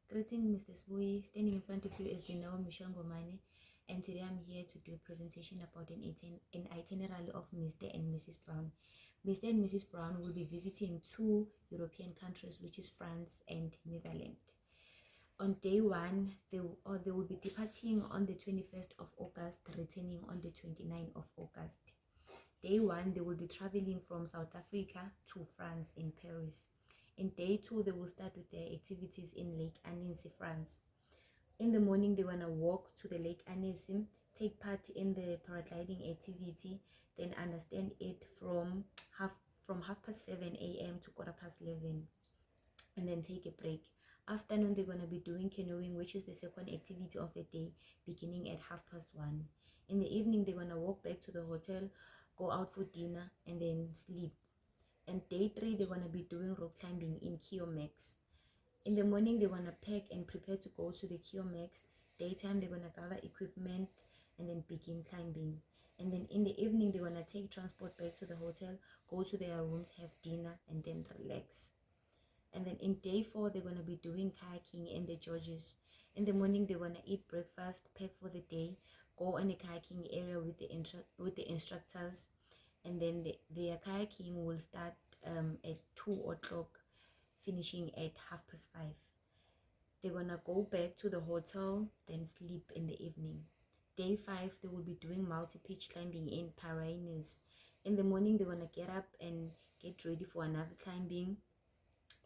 Greeting Mr. Sbui, standing in front of you is Janelle Michelle Ngomane, and today I'm here to do a presentation about an itinerary of Mr. and Mrs. Brown. Mr. and Mrs. Brown will be visiting two European countries, which is France and Netherlands. On day one, they will be departing on the 21st of August, returning on the 29th of August. Day one, they will be traveling from South Africa to France in Paris. In day two, they will start with their activities in Lake Annecy, France. In the morning, they're gonna walk to the Lake Annecy, take part in the paragliding activity, then understand it from half past 7 a.m. to quarter past 11, and then take a break. Afternoon, they're gonna be doing canoeing, which is the second activity of the day, beginning at half past 1. In the evening, they're gonna walk back to the hotel, go out for dinner, and then sleep. And day three, they're gonna be doing rock climbing in Kiomex. In the morning, they're gonna pack and prepare to go to the Kiomex. Daytime, they're gonna gather equipment and then begin climbing. And then in the evening, they're gonna take transport back to the hotel, go to their rooms, have dinner, and then relax. And then in day four, they're gonna be doing kayaking in the Georges. In the morning, they're gonna eat breakfast, pack for the day, go on a kayaking area with the instructors, and then their kayaking will start at 2 o'clock, finishing at half past 5. They're gonna go back to the hotel, then sleep in the evening. Day 5, they will be doing multi-pitch climbing in Pyrenees. In the morning, they're gonna get up and get ready for another climbing,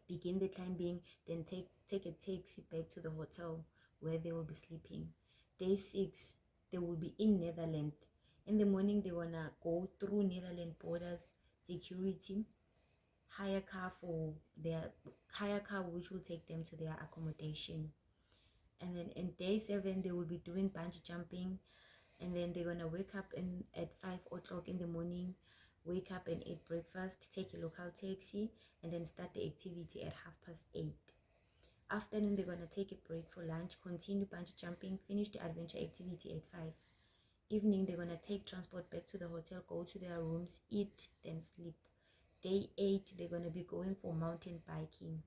begin the climbing, then take a taxi back to the hotel where they will be sleeping. Day 6, they will be in Netherlands. In the morning, they wanna go through Netherlands borders, security, hire car which will take them to their accommodation. And then in day 7, they will be doing bungee jumping, and then they're gonna wake up at 5 o'clock in the morning, wake up and eat breakfast, take a local taxi, and then start the activity at half past 8. Afternoon, they're gonna take a break for lunch, continue bungee jumping, finish the adventure activity at 5. Evening, they're gonna take transport back to the hotel, go to their rooms, eat, then sleep. Day 8, they're gonna be going for mountain biking.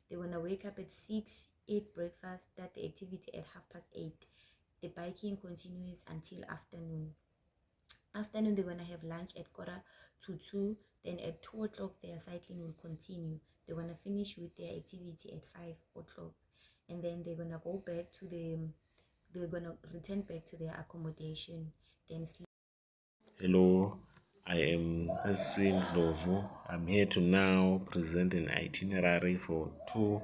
They're gonna wake up at 6, eat breakfast, start the activity at half past 8. The biking continues until afternoon. Afternoon, they're gonna have lunch at quarter to 2. Then at 2 o'clock, their cycling will continue. They're gonna finish with their activity at 5 o'clock, and then they're gonna go back to they're gonna return back to their accommodation, then sleep. Hello, I am Hassin Lovu. I'm here to now present an itinerary for two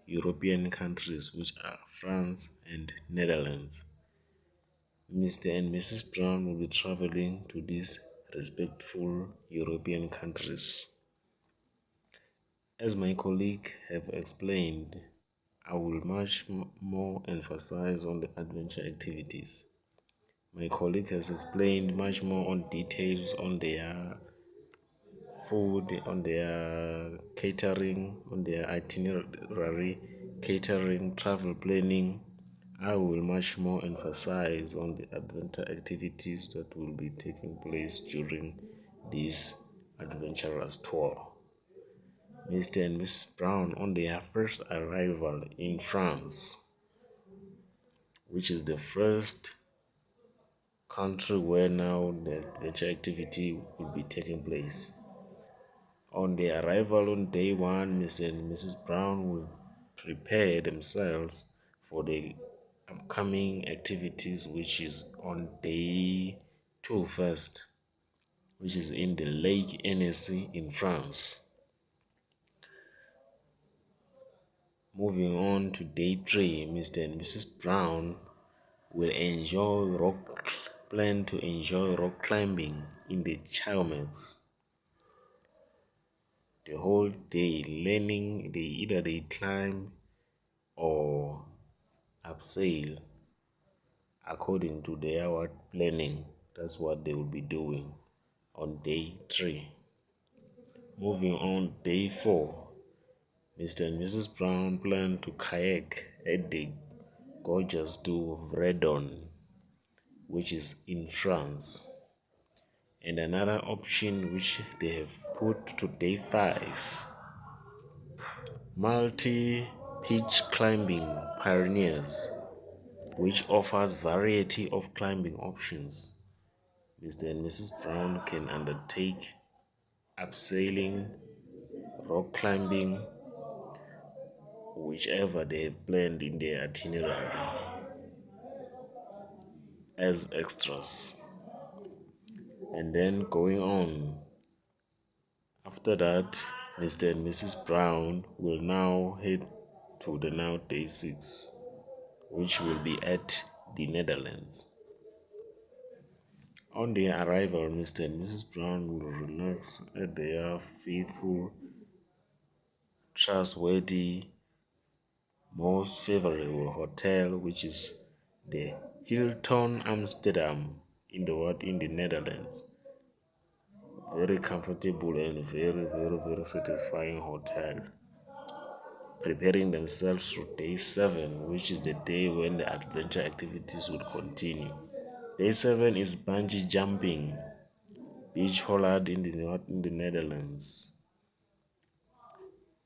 European countries, which are France and Netherlands. Mr. and Mrs. Brown will be traveling to these respectful European countries. As my colleague have explained, I will much more emphasize on the adventure activities. My colleague has explained much more on details on their food, on their catering, on their itinerary, catering, travel planning. I will much more emphasize on the adventure activities that will be taking place during this adventurous tour. Mr. and Mrs. Brown, on their first arrival in France, which is the first country where now the adventure activity will be taking place. On their arrival on day 1, Mr. and Mrs. Brown will prepare themselves for the upcoming activities, which is on day 2 first, which is in the Lake Annecy in France. Moving on to day 3, Mr. and Mrs. Brown will plan to enjoy rock climbing in the Chalmers the whole day, learning either they climb or abseil according to their planning. That's what they will be doing on day 3. Moving on, day 4, Mr. and Mrs. Brown plan to kayak at the gorgeous do Vredon, which is in France. And another option which they have put to day 5, multi Peach Climbing Pioneers, which offers variety of climbing options. Mr. and Mrs. Brown can undertake abseiling, rock climbing, whichever they have planned in their itinerary as extras. And then going on, after that, Mr. and Mrs. Brown will now head to the now day 6, which will be at the Netherlands. On their arrival, Mr. and Mrs. Brown will relax at their faithful, trustworthy, most favorable hotel, which is the Hilton Amsterdam in the Netherlands. Very comfortable and very satisfying hotel. Preparing themselves for day 7, which is the day when the adventure activities would continue. Day 7 is bungee jumping, beach Holland in the Netherlands.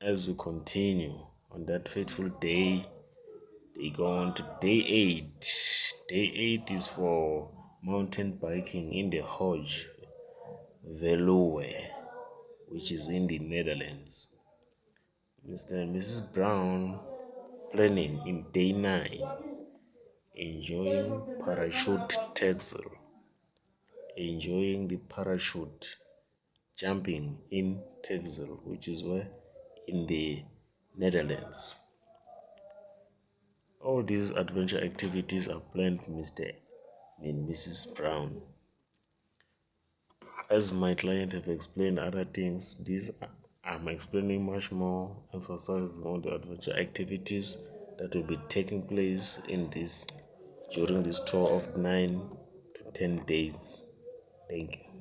As we continue on that fateful day, they go on to day 8. Day 8 is for mountain biking in the Hoge Veluwe, which is in the Netherlands. Mr. and Mrs. Brown planning in day 9, enjoying parachute taxi, enjoying the parachute jumping in Texel, which is where in the Netherlands. All these adventure activities are planned for Mr. and Mrs. Brown. As my client have explained other things, I'm explaining much more, emphasizing on the adventure activities that will be taking place in this during this tour of 9 to 10 days. Thank you.